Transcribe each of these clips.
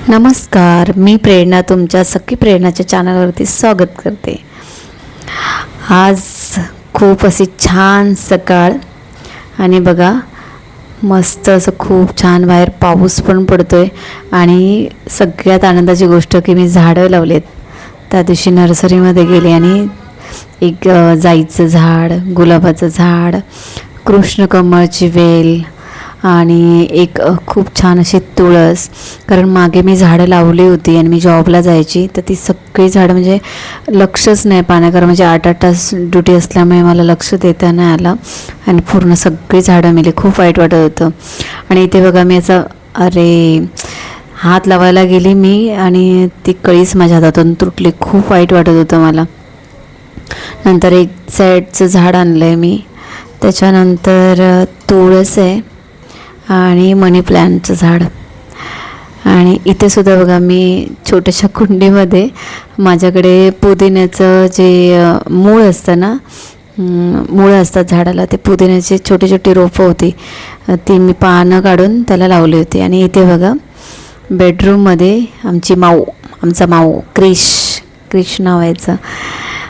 नमस्कार, मी प्रेरणा तुमच्या सखी प्रेरणाच्या चॅनलवरती स्वागत करते। आज खूप अशी छान सकाळ आणि बघा मस्त असं खूप छान बाहेर पाऊस पण पडतोय आणि सगळ्यात आनंदाची गोष्ट की मी झाडं लावलेत। त्या दिवशी नर्सरीमध्ये गेले आणि एक जाईचं झाड, गुलाबाचं झाड, कृष्णकमळची वेल आणि एक खूप छान अशी तुळस, कारण मागे मी झाडं लावली होती आणि मी जॉबला जायची तर ती सगळी झाडं म्हणजे लक्षच नाही पाण्याकर म्हणजे 8-8 तास ड्युटी असल्यामुळे मला लक्ष देता नाही आलं आणि पूर्ण सगळी झाडं मेली। खूप वाईट वाटत होतं आणि इथे बघा मी असं अरे हात लावायला गेली मी आणि ती कळीच माझ्या हातातून तुटली। खूप वाईट वाटत होतं मला। नंतर एक सॅडचं झाड आणलं आहे मी, त्याच्यानंतर तुळस आहे आणि मनी प्लॅन्टचं झाड। आणि इथे सुद्धा बघा मी छोट्याशा कुंडीमध्ये माझ्याकडे पुदिन्याचं जे मूळ असतं ना, मुळं असतात झाडाला, ते पुदिन्याचे छोटे छोटे रोपं होती, ती मी पानं काढून त्याला लावली होती। आणि इथे बघा बेडरूममध्ये आमचा माऊ क्रिश नाव याचं,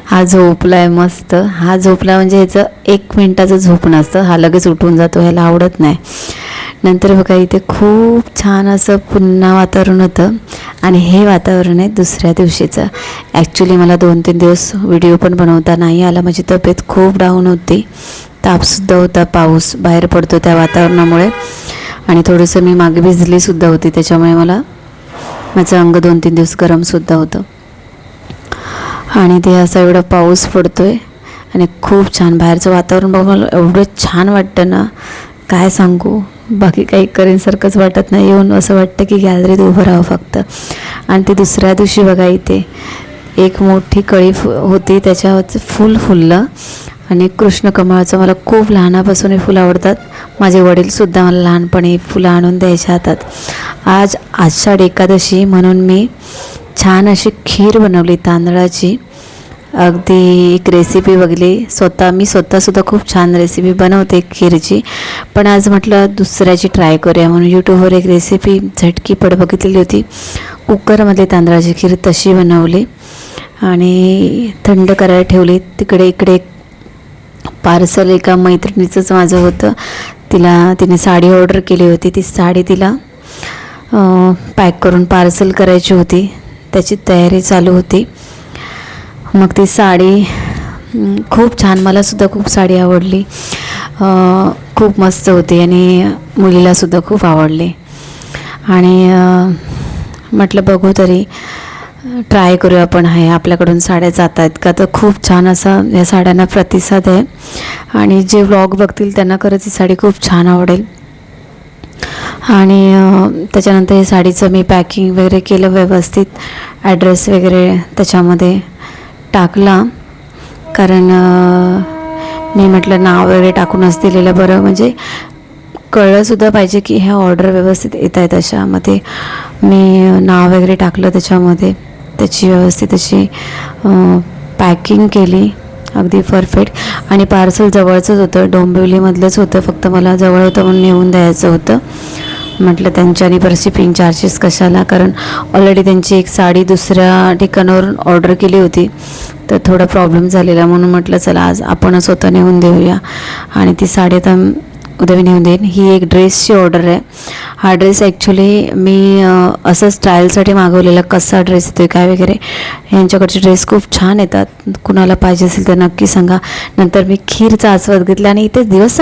हा झोपला आहे मस्त। हा झोपला म्हणजे ह्याचं 1 मिनटाचं झोप नसतं, हा लगेच उठून जातो, ह्याला आवडत नाही। नंतर बघा इथे खूप छान असं पुन्हा वातावरण होतं आणि हे वातावरण आहे दुसऱ्या दिवशीचं। ॲक्च्युली मला 2-3 दिवस व्हिडिओ पण बनवता नाही आला, माझी तब्येत खूप डाऊन होती, तापसुद्धा होता, पाऊस बाहेर पडतो त्या वातावरणामुळे आणि थोडंसं मी मागे भिजलीसुद्धा होती, त्याच्यामुळे माझं अंग 2-3 दिवस गरमसुद्धा होतं। आणि ते असा एवढा पाऊस पडतो आहे आणि खूप छान बाहेरचं वातावरण बघून मला एवढं छान वाटतं ना, काय सांगू। बाकी काही करेनसारखंच वाटत नाही, येऊन असं वाटतं की गॅलरीत उभं राहावं फक्त। आणि ते दुसऱ्या दिवशी बघा इथे एक मोठी कळी होती, त्याच्यावरचं फूल फुललं आणि कृष्णकमळाचं मला खूप लहानापासून हे फुलं आवडतात। माझे वडीलसुद्धा मला लहानपणी फुलं आणून द्यायच्या हातात। आज आषाढ एकादशी म्हणून मी छान अशी खीर बनवली तांदळाची, अगदी एक रेसिपी बघली मी स्वतःसुद्धा खूप छान रेसिपी बनवते खीरची, पण आज म्हटलं दुसऱ्याची ट्राय करूया म्हणून यूट्यूबवर एक रेसिपी झटकीपट बघितलेली होती, कुकरमध्ये तांदळाची खीर तशी बनवली आणि थंड करायला ठेवली। इकडे एक पार्सल एका मैत्रिणीचंच माझं होतं, तिने साडी ऑर्डर केली होती, ती साडी तिला पॅक करून पार्सल करायची होती, त्याची तयारी चालू होती। मग ती साडी खूप छान, मलासुद्धा खूप साडी आवडली, खूप मस्त होती आणि मुलीलासुद्धा खूप आवडली आणि म्हटलं बघू तरी ट्राय करूया आपण, आहे आपल्याकडून साड्या जात आहेत का, तर खूप छान असा या साड्यांना प्रतिसाद आहे आणि जे व्लॉग बघतील त्यांना खरंच ही साडी खूप छान आवडेल। आणि त्याच्यानंतर हे साडीचं मी पॅकिंग वगैरे केलं व्यवस्थित, ॲड्रेस वगैरे त्याच्यामध्ये टाकला, कारण मी म्हटलं नाव वगैरे टाकूनच दिलेलं बरं, म्हणजे कळलंसुद्धा पाहिजे की ह्या ऑर्डर व्यवस्थित येत आहेत अशा। मग ते मी नाव वगैरे टाकलं त्याच्यामध्ये, त्याची व्यवस्थित अशी पॅकिंग केली अगदी परफेक्ट। आणि पार्सल जवळचंच होतं, डोंबिवलीमधलंच होतं, फक्त मला जवळ होतं म्हणून नेऊन द्यायचं होतं। म्हटलं त्यांच्यानी परत शिपिंग चार्जेस कशाला, कारण ऑलरेडी त्यांची एक साडी दुसऱ्या ठिकाणावरून ऑर्डर केली होती तर थोडा प्रॉब्लेम झालेला, म्हणून म्हटलं चला आज आपण स्वतः नेऊन देऊया आणि ती साडी आता उद्या मी नेऊन देईन। ही एक ड्रेसची ऑर्डर आहे। हा ड्रेस ॲक्च्युली मी असं स्टाईलसाठी मागवलेला, कसा ड्रेस येतो काय वगैरे, यांच्याकडचे ड्रेस खूप छान येतात, कुणाला पाहिजे असेल तर नक्की सांगा। नंतर मी खीरचा आस्वाद घेतला आणि इथे दिवस